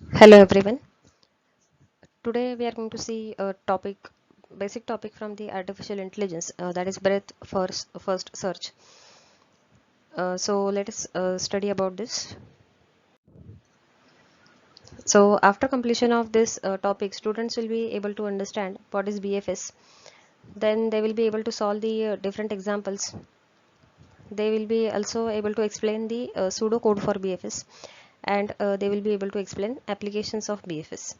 Hello everyone. Today we are going to see a basic topic from the artificial intelligence, that is first search. So let us study about this. So after completion of this topic, students will be able to understand what is BFS. Then they will be able to solve the different examples. They will be also able to explain the pseudo code for BFS, and they will be able to explain applications of BFS.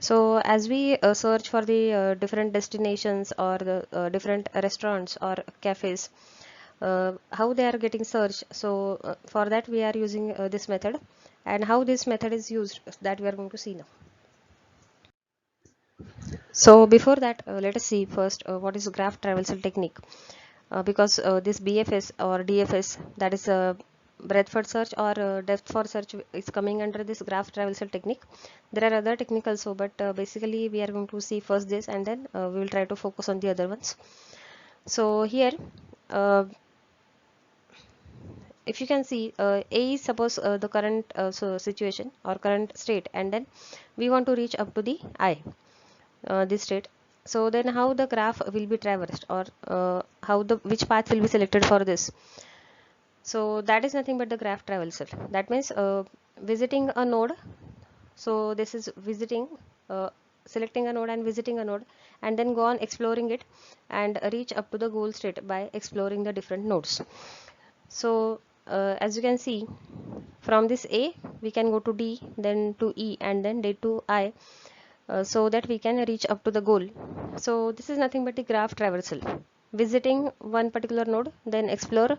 So as we search for the different destinations or the different restaurants or cafes, how they are getting searched. So for that we are using this method, and how this method is used, that we are going to see now. So before that, let us see first what is graph traversal technique. Because this BFS or DFS, that is breadth first search or depth first search, is coming under this graph traversal technique. There are other techniques also, but basically we are going to see first this, and then we will try to focus on the other ones. So here, uh, if you can see, A is suppose the current situation or current state, and then we want to reach up to the I, this state. So then how the graph will be traversed, or how the which path will be selected for this. So that is nothing but the graph traversal. That means visiting a node. So this is visiting, selecting a node and visiting a node, and then go on exploring it and reach up to the goal state by exploring the different nodes. So as you can see, from this A we can go to D, then to E, and then D to I, so that we can reach up to the goal. So this is nothing but the graph traversal, visiting one particular node, then explore,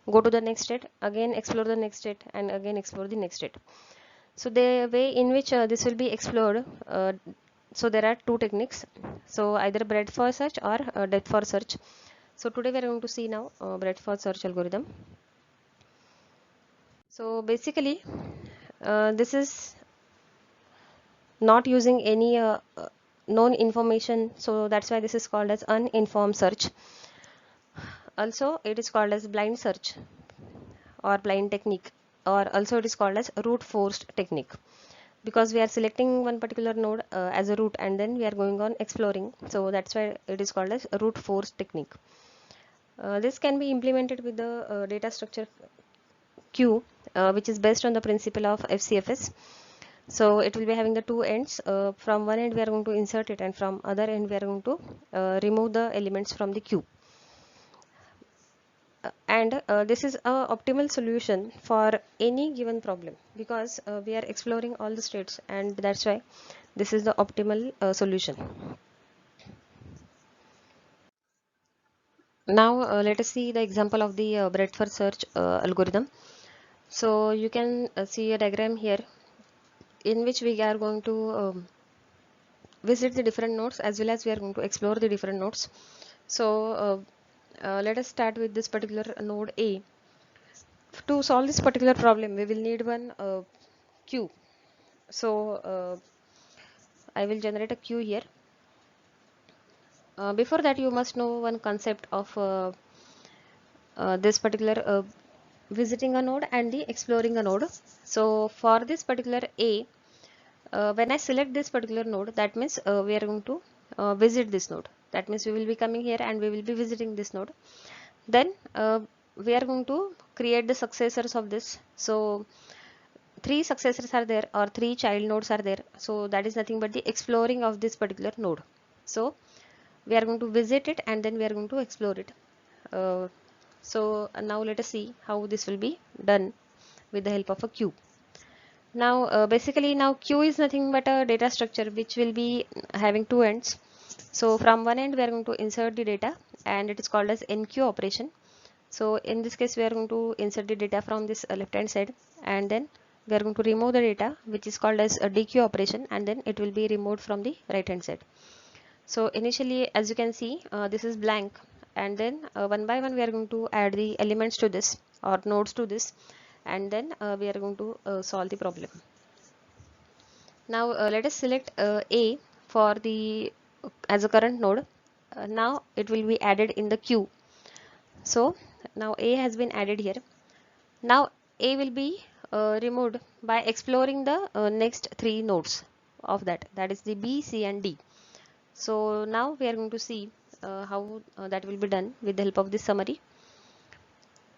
go to the next state, again explore the next state, and again explore the next state. So the way in which this will be explored, so there are two techniques, so either breadth first search or depth first search. So today we are going to see now breadth first search algorithm. So basically, this is not using any known information, so that's why this is called as uninformed search. Also it is called as blind search or blind technique, or also it is called as root forced technique, because we are selecting one particular node as a root, and then we are going on exploring, so that's why it is called as root forced technique. This can be implemented with the data structure Q, which is based on the principle of FCFS. So it will be having the two ends. From one end we are going to insert it, and from other end we are going to remove the elements from the queue. And this is a optimal solution for any given problem, because we are exploring all the states, and that's why this is the optimal solution. Now let us see the example of the breadth first search algorithm. So you can see a diagram here in which we are going to visit the different nodes, as well as we are going to explore the different nodes. So let us start with this particular node A. To solve this particular problem, we will need one queue. So I will generate a queue here. Before that, you must know one concept of this particular visiting a node and the exploring a node. So for this particular A, when I select this particular node, that means we are going to visit this node. That means we will be coming here and we will be visiting this node. Then we are going to create the successors of this. So three successors are there, or three child nodes are there. So that is nothing but the exploring of this particular node. So we are going to visit it, and then we are going to explore it. So now let us see how this will be done with the help of a queue. Now basically, now queue is nothing but a data structure which will be having two ends. So from one end we are going to insert the data, and it is called as enqueue operation. So in this case we are going to insert the data from this left hand side, and then we are going to remove the data, which is called as a dequeue operation, and then it will be removed from the right hand side. So initially, as you can see, this is blank, and then one by one we are going to add the elements to this, or nodes to this, and then we are going to solve the problem. Now let us select A for the as a current node. Now it will be added in the queue. So now A has been added here. Now A will be removed by exploring the next three nodes of that is the B, C and D. So now we are going to see how that will be done with the help of this summary.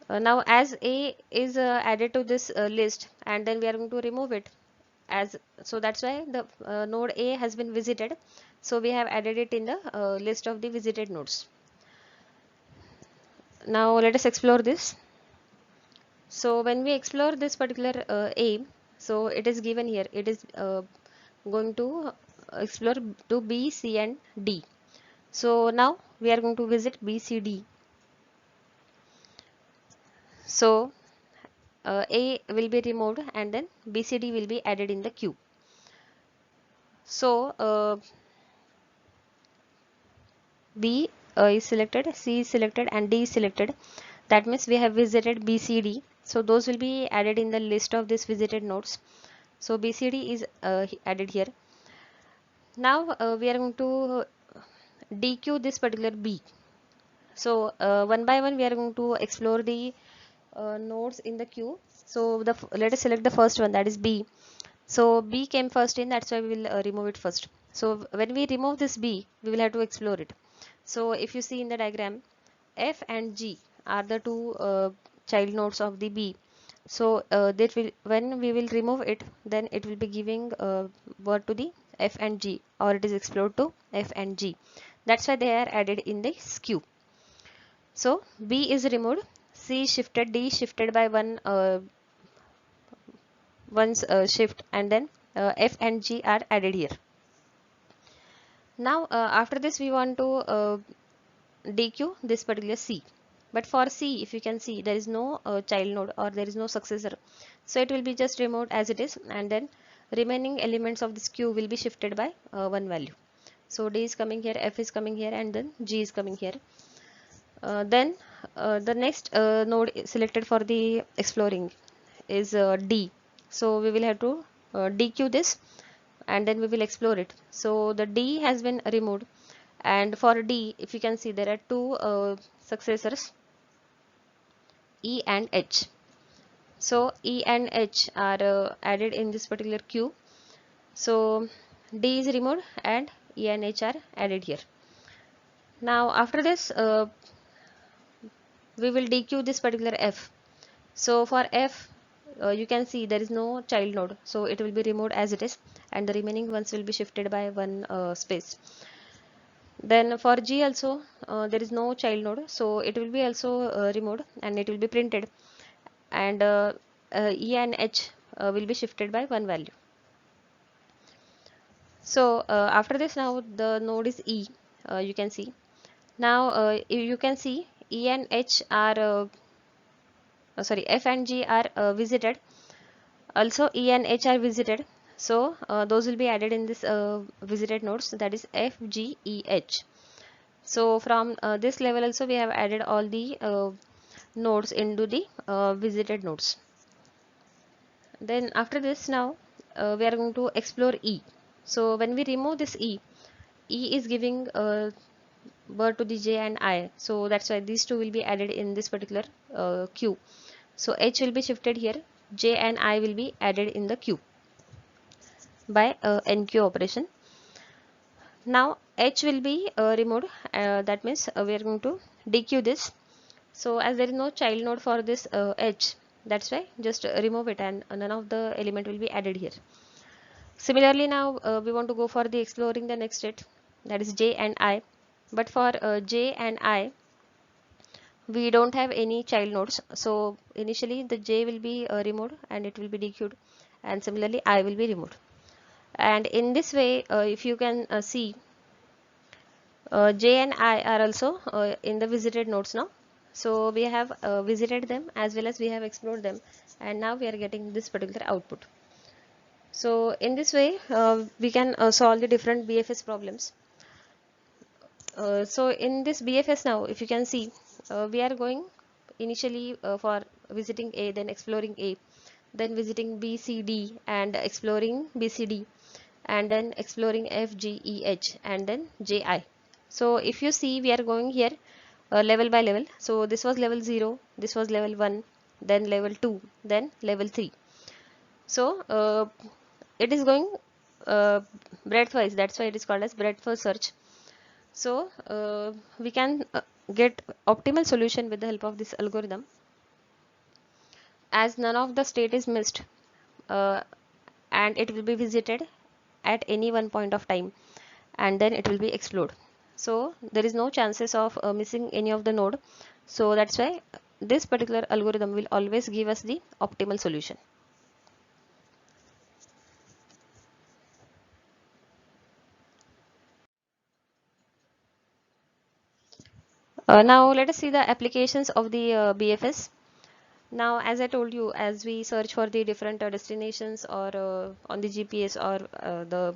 Now as A is added to this list, and then we are going to remove it, as so that's why the node A has been visited, so we have added it in the list of the visited nodes. Now let us explore this. So when we explore this particular A, so it is given here, it is going to explore to B, C and D. So now we are going to visit B, C, D. So A will be removed and then B, C, D will be added in the queue. So B is selected, C is selected and D is selected. That means we have visited B, C, D. So those will be added in the list of these visited nodes. So B, C, D is added here. Now we are going to dequeue this particular B. So one by one we are going to explore the nodes in the queue. So let us select the first one, that is B. So B came first in, that's why we will remove it first. So when we remove this B, we will have to explore it. So if you see in the diagram, F and G are the two child nodes of the B. So that will, when we will remove it, then it will be giving word to the F and G, or it is explored to F and G. That's why they are added in this queue. So B is removed, C shifted, D shifted by one shift, and then F and G are added here. Now after this we want to dequeue this particular C. But for C, if you can see, there is no child node or there is no successor. So it will be just removed as it is, and then remaining elements of this queue will be shifted by one value. So D is coming here, F is coming here, and then G is coming here. Then the next node selected for the exploring is D. So we will have to dequeue this and then we will explore it. So the D has been removed, and for D, if you can see, there are two successors, E and H. So E and H are added in this particular queue. So D is removed and E and H are added here. Now after this we will dequeue this particular F. So for F you can see there is no child node, so it will be removed as it is, and the remaining ones will be shifted by one space. Then for G also there is no child node, so it will be also removed and it will be printed, and E and H will be shifted by one value. So after this, now the node is E, you can see. Now you can see E and H are sorry, F and G are visited. Also E and H are visited. So those will be added in this visited nodes, that is F, G, E, H. So from this level also we have added all the nodes into the visited nodes. Then after this, now we are going to explore E. So when we remove this E, E is giving birth to the J and I. So that's why these two will be added in this particular queue. So H will be shifted here, J and I will be added in the queue by NQ operation. Now H will be removed, that means we are going to dequeue this. So as there is no child node for this H, that's why just remove it, and none of the element will be added here. Similarly, now we want to go for the exploring the next state, that is J and I. But for J and I, we don't have any child nodes, so initially the J will be removed and it will be dequeued, and similarly I will be removed. And in this way, if you can see, J and I are also in the visited nodes now. So we have visited them as well as we have explored them, and now we are getting this particular output. So in this way we can solve the different BFS problems. So in this BFS now, if you can see, we are going initially for visiting A, then exploring A, then visiting B, C, D, and exploring B, C, D, and then exploring F, G, E, H, and then J, I. So if you see, we are going here level by level. So this was level 0, this was level 1, then level 2, then level 3. So it is going breadth-wise. That's why it is called as breadth-first search. So we can get optimal solution with the help of this algorithm, as none of the state is missed, uh, and it will be visited at any one point of time, and then it will be explored. So there is no chances of missing any of the node. So that's why this particular algorithm will always give us the optimal solution. Now let us see the applications of the BFS. Now, as I told you, as we search for the different destinations, or on the GPS, or the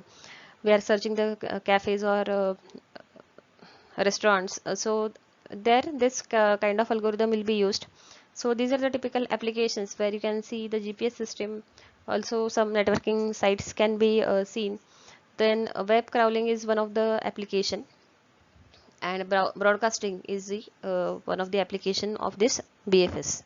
we are searching the cafes or restaurants. So there, this kind of algorithm will be used. So these are the typical applications where you can see the GPS system. Also, some networking sites can be seen. Then web crawling is one of the application, and broadcasting is the one of the application of this BFS.